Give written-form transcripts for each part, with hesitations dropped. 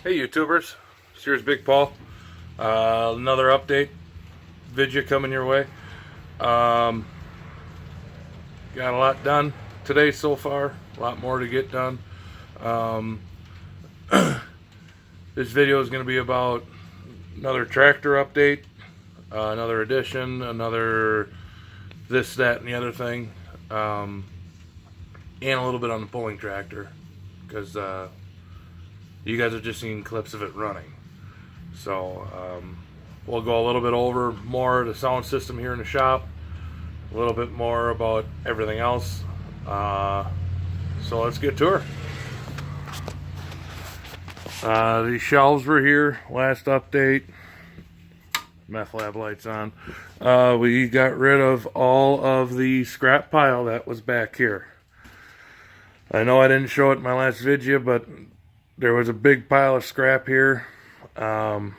Hey YouTubers, here's Big Paul. Another update video coming your way. Got a lot done today so far, a lot more to get done. Um, this video is going to be about another tractor update, another addition, another this, that, and the other thing, and a little bit on the pulling tractor, because you guys have just seen clips of it running. So we'll go a little bit over more the sound system here in the shop, a little bit more about everything else. So let's get to her. These shelves were here last update. Meth lab lights on. We got rid of all of the scrap pile that was back here. I know I didn't show it in my last video, but there was a big pile of scrap here that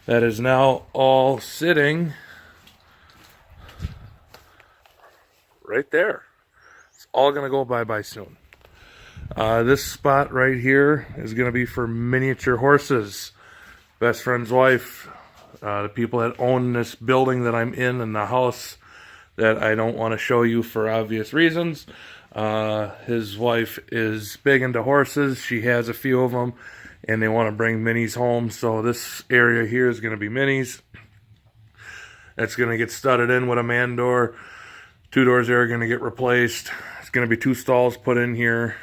is now all sitting right there. It's all going to go bye-bye soon. This spot right here is going to be for miniature horses. Best friend's wife, the people that own this building that I'm in and the house that I don't want to show you for obvious reasons. His wife is big into horses. She has a few of them, and they want to bring minis home. So this area here is going to be minis. It's going to get studded in with a man door. 2 doors there are going to get replaced. It's going to be 2 stalls put in here.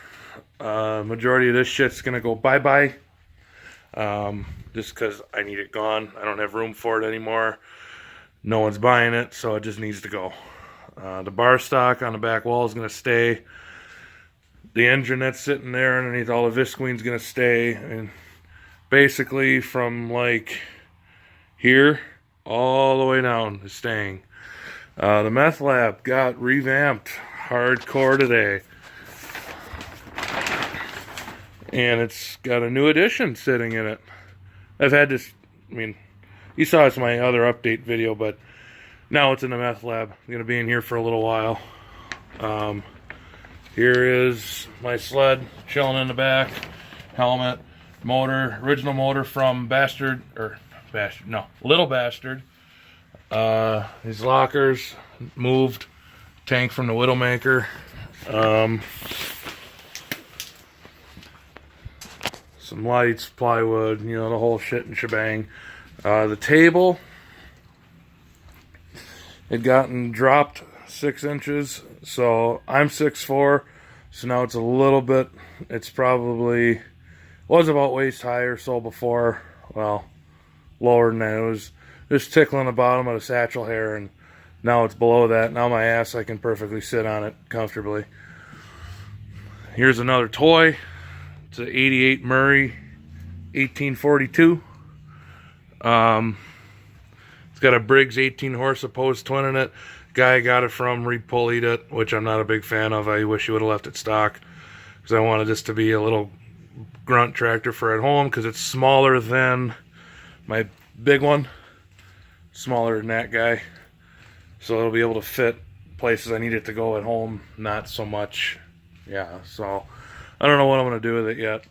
Majority of this shit's going to go bye-bye. Just because I need it gone. I don't have room for it anymore. No one's buying it, so it just needs to go. The bar stock on the back wall is going to stay. The engine that's sitting there underneath all the visqueen is going to stay. And basically from like here all the way down is staying. The meth lab got revamped hardcore today. And it's got a new addition sitting in it. I've had this, I mean, you saw it's my other update video, but now it's in the meth lab. I'm going to be in here for a little while. Here is my sled chilling in the back. Helmet, motor, original motor from Little Bastard. These lockers moved. Tank from the Widowmaker. Some lights, plywood, you know, the whole shit and shebang. The table had gotten dropped 6 inches, so I'm 6'4", so now it's a little bit, it's probably, was about waist high or so before, well, lower than that. It was just tickling the bottom of the satchel hair, and now it's below that. Now my ass, I can perfectly sit on it comfortably. Here's another toy. It's an 88 Murray 1842. It's got a Briggs 18 horse opposed twin in it. Guy got it from, re-pulleyed it, which I'm not a big fan of. I wish he would have left it stock, because I wanted this to be a little grunt tractor for at home, because it's smaller than my big one. Smaller than that guy. So it'll be able to fit places I need it to go at home, not so much. Yeah, so I don't know what I'm going to do with it yet.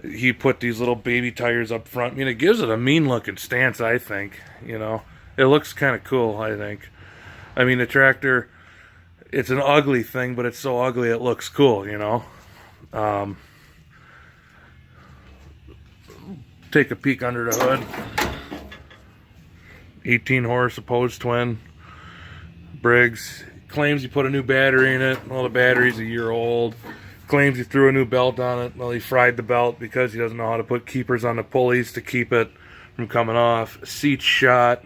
He put these little baby tires up front. I mean, it gives it a mean looking stance, I think. You know, it looks kind of cool, I think. I mean, the tractor, it's an ugly thing, but it's so ugly it looks cool, you know. Take a peek under the hood. 18 horse opposed twin. Briggs. Claims he put a new battery in it. Well, the battery's a year old. Claims he threw a new belt on it. Well, he fried the belt because he doesn't know how to put keepers on the pulleys to keep it from coming off. Seats shot.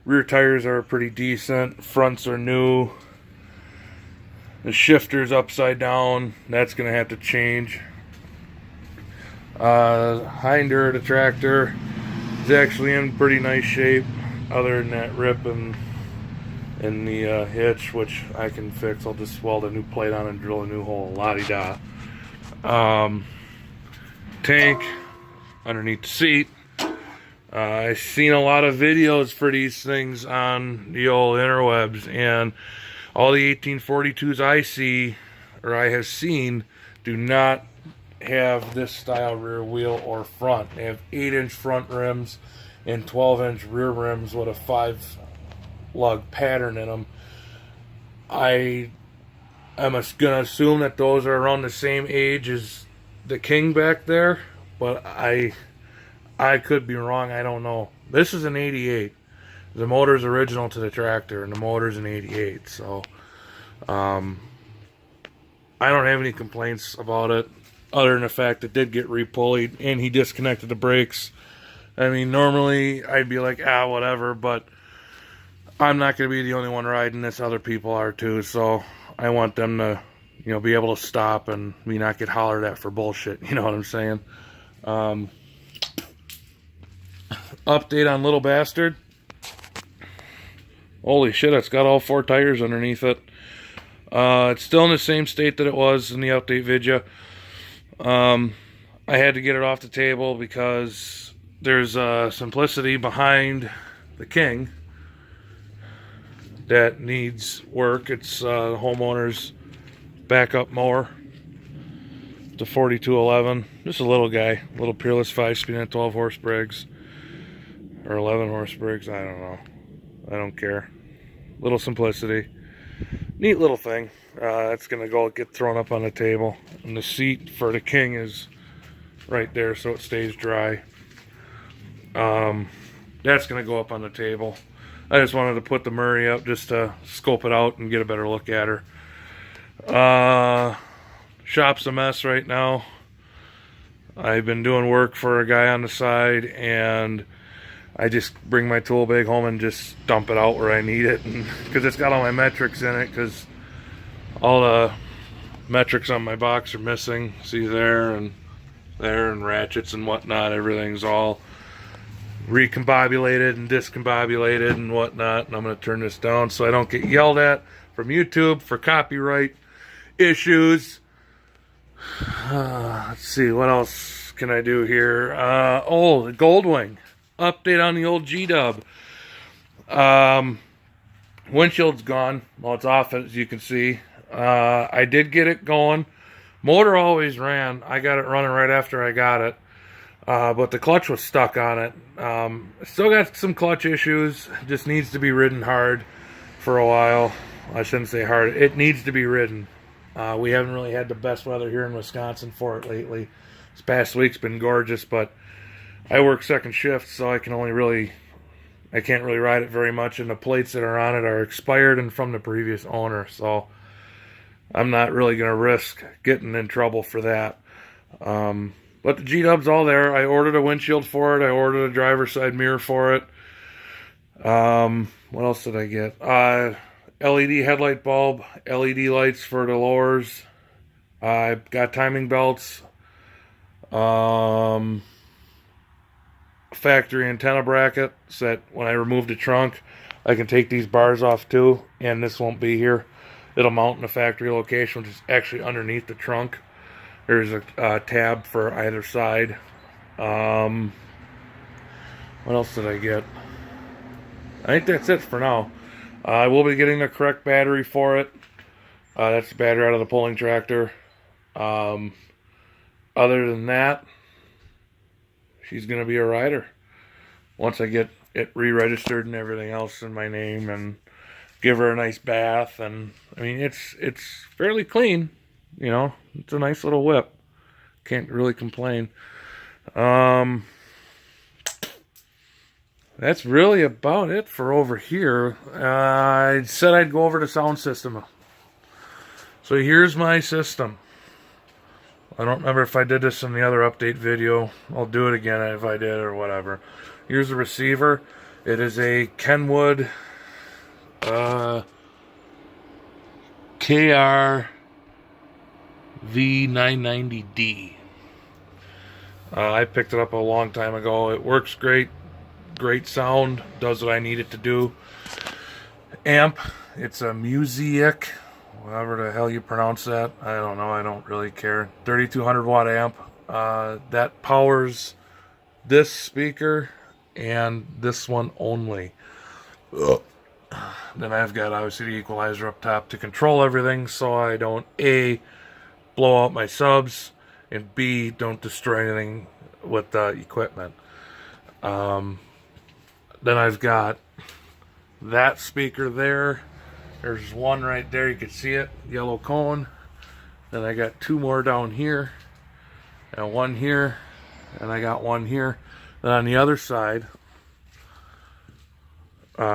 Rear tires are pretty decent. Fronts are new. The shifter's upside down. That's going to have to change. Hinder of the tractor is actually in pretty nice shape, other than that rip in the hitch, which I can fix. I'll just weld a new plate on and drill a new hole. La-di-da. Tank underneath the seat. I've seen a lot of videos for these things on the old interwebs, and all the 1842s I see, or I have seen, do not have this style rear wheel or front. They have 8-inch front rims and 12-inch rear rims with a 5-lug pattern in them. I'm going to assume that those are around the same age as the King back there, but I could be wrong. I don't know. This is an 88. The motor's original to the tractor, and the motor's an 88. So I don't have any complaints about it, other than the fact it did get repullied and he disconnected the brakes. I mean, normally I'd be like, whatever, but I'm not going to be the only one riding this. Other people are too, so I want them to, be able to stop and me not get hollered at for bullshit. You know what I'm saying? Update on Little Bastard. Holy shit, it's got all 4 tires underneath it. It's still in the same state that it was in the update video. I had to get it off the table because there's simplicity behind the King that needs work. It's the homeowner's backup mower. It's a 4211. Just a little guy. Little Peerless 5-speed at 12 horse Briggs. Or 11 horse Briggs. I don't know. I don't care. Little simplicity. Neat little thing. That's going to go get thrown up on the table. And the seat for the King is right there so it stays dry. That's going to go up on the table. I just wanted to put the Murray up just to scope it out and get a better look at her. Shop's a mess right now. I've been doing work for a guy on the side, and I just bring my tool bag home and just dump it out where I need it, because it's got all my metrics in it, because all the metrics on my box are missing. See there and ratchets and whatnot. Everything's all recombobulated and discombobulated and whatnot. And I'm going to turn this down so I don't get yelled at from YouTube for copyright issues. Let's see, what else can I do here? The Goldwing. Update on the old G-Dub. Windshield's gone. Well, it's off, as you can see. I did get it going. Motor always ran. I got it running right after I got it. But the clutch was stuck on it. Still got some clutch issues. Just needs to be ridden hard for a while. I shouldn't say hard. It needs to be ridden. We haven't really had the best weather here in Wisconsin for it lately. This past week's been gorgeous, but I work second shift, so I can't really ride it very much, and the plates that are on it are expired and from the previous owner, so I'm not really going to risk getting in trouble for that. But the G-Dub's all there. I ordered a windshield for it. I ordered a driver's side mirror for it. What else did I get? LED headlight bulb, LED lights for the lowers. I've got timing belts. Factory antenna bracket, so that when I remove the trunk, I can take these bars off too, and this won't be here. It'll mount in a factory location, which is actually underneath the trunk. There's a tab for either side. What else did I get? I think that's it for now. I will be getting the correct battery for it. That's the battery out of the pulling tractor. Other than that, she's going to be a rider. Once I get it re-registered and everything else in my name, and give her a nice bath, and I mean it's fairly clean, it's a nice little whip. Can't really complain. That's really about it for over here. I said I'd go over the sound system. So here's my system. I don't remember if I did this in the other update video. I'll do it again if I did or whatever. Here's the receiver. It is a Kenwood KR V990D. I picked it up a long time ago. It works great. Great sound. Does what I need it to do. Amp. It's a Music. Whatever the hell you pronounce that. I don't know. I don't really care. 3200 watt amp. That powers this speaker and this one only. Ugh. Then I've got obviously the equalizer up top to control everything so I don't blow out my subs, and B, don't destroy anything with the equipment. Then I've got that speaker there. There's one right there, you can see it, yellow cone. Then I got two more down here, and one here, and I got one here. Then on the other side,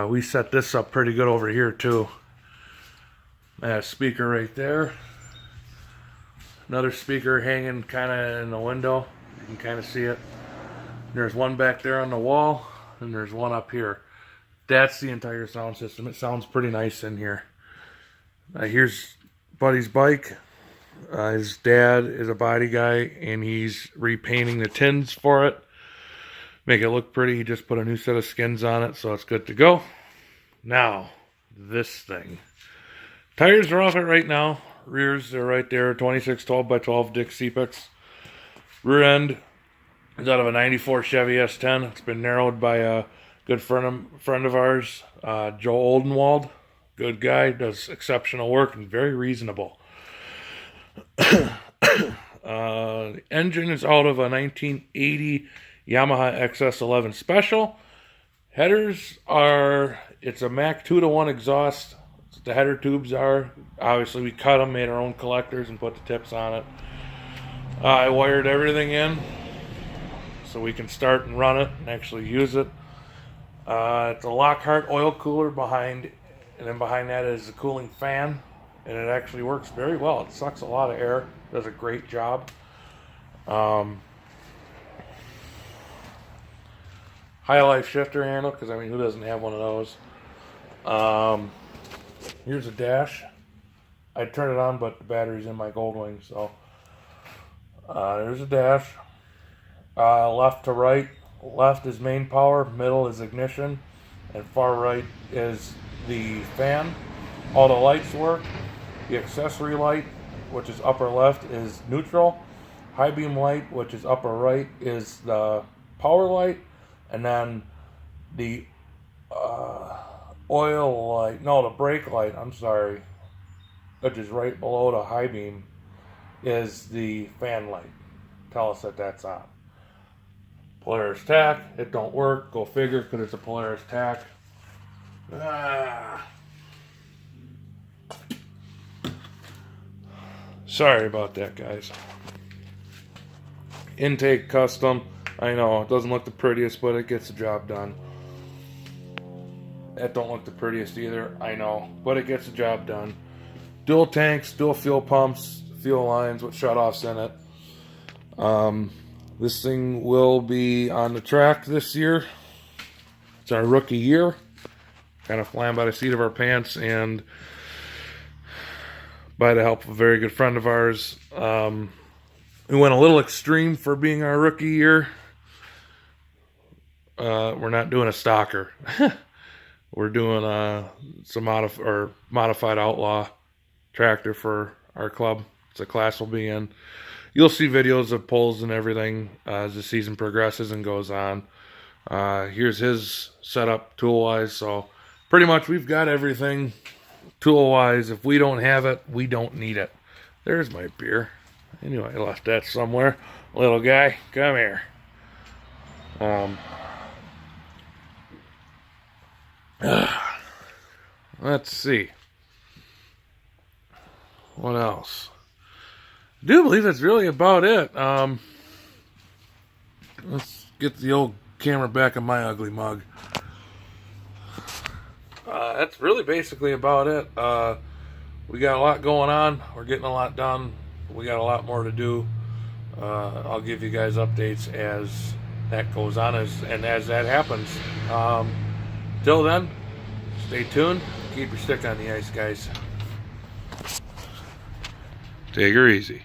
we set this up pretty good over here too. A speaker right there. Another speaker hanging kind of in the window. You can kind of see it. There's one back there on the wall, and there's one up here. That's the entire sound system. It sounds pretty nice in here. Here's Buddy's bike. His dad is a body guy, and he's repainting the tins for it. Make it look pretty. He just put a new set of skins on it, so it's good to go. Now, this thing. Tires are off it right now. Rears are right there. 26 12x12 Dixie picks. Rear end is out of a 94 Chevy S10. It's been narrowed by a good friend of ours, Joe Oldenwald. Good guy, does exceptional work and very reasonable. The engine is out of a 1980 Yamaha XS11 Special. Headers are, it's a Mach 2-to-1 exhaust. That's what the header tubes are. Obviously we cut them, made our own collectors and put the tips on it. I wired everything in so we can start and run it and actually use it. It's a Lockhart oil cooler behind, and then behind that is a cooling fan, and it actually works very well. It sucks a lot of air, does a great job. High life shifter handle, because I mean, who doesn't have one of those? Here's a dash. I turn it on, but the battery's in my Goldwing, so there's a dash. Left to right. Left is main power, middle is ignition, and far right is the fan. All the lights work. The accessory light, which is upper left, is neutral. High beam light, which is upper right, is the power light. And then the oil light, no, the brake light, I'm sorry, which is right below the high beam, is the fan light. Tell us that that's on. Polaris tack, it don't work, go figure, because it's a Polaris tack. Sorry about that, guys. Intake custom. I know, it doesn't look the prettiest, but it gets the job done. That don't look the prettiest either, I know, but it gets the job done. Dual tanks, dual fuel pumps, fuel lines with shutoffs in it. This thing will be on the track this year. It's our rookie year. Kind of flying by the seat of our pants, and by the help of a very good friend of ours, we went a little extreme for being our rookie year. We're not doing a stocker. We're doing some modified outlaw tractor for our club. It's a class we'll be in. You'll see videos of pulls and everything as the season progresses and goes on. Here's his setup tool-wise. So pretty much we've got everything tool-wise. If we don't have it, we don't need it. There's my beer. Anyway, I left that somewhere. Little guy, come here. Let's see. What else? I do believe that's really about it. Let's get the old camera back on my ugly mug. That's really basically about it. We got a lot going on. We're getting a lot done. We got a lot more to do. I'll give you guys updates as that goes on and as that happens. Till then, stay tuned. Keep your stick on the ice, guys. Take her easy.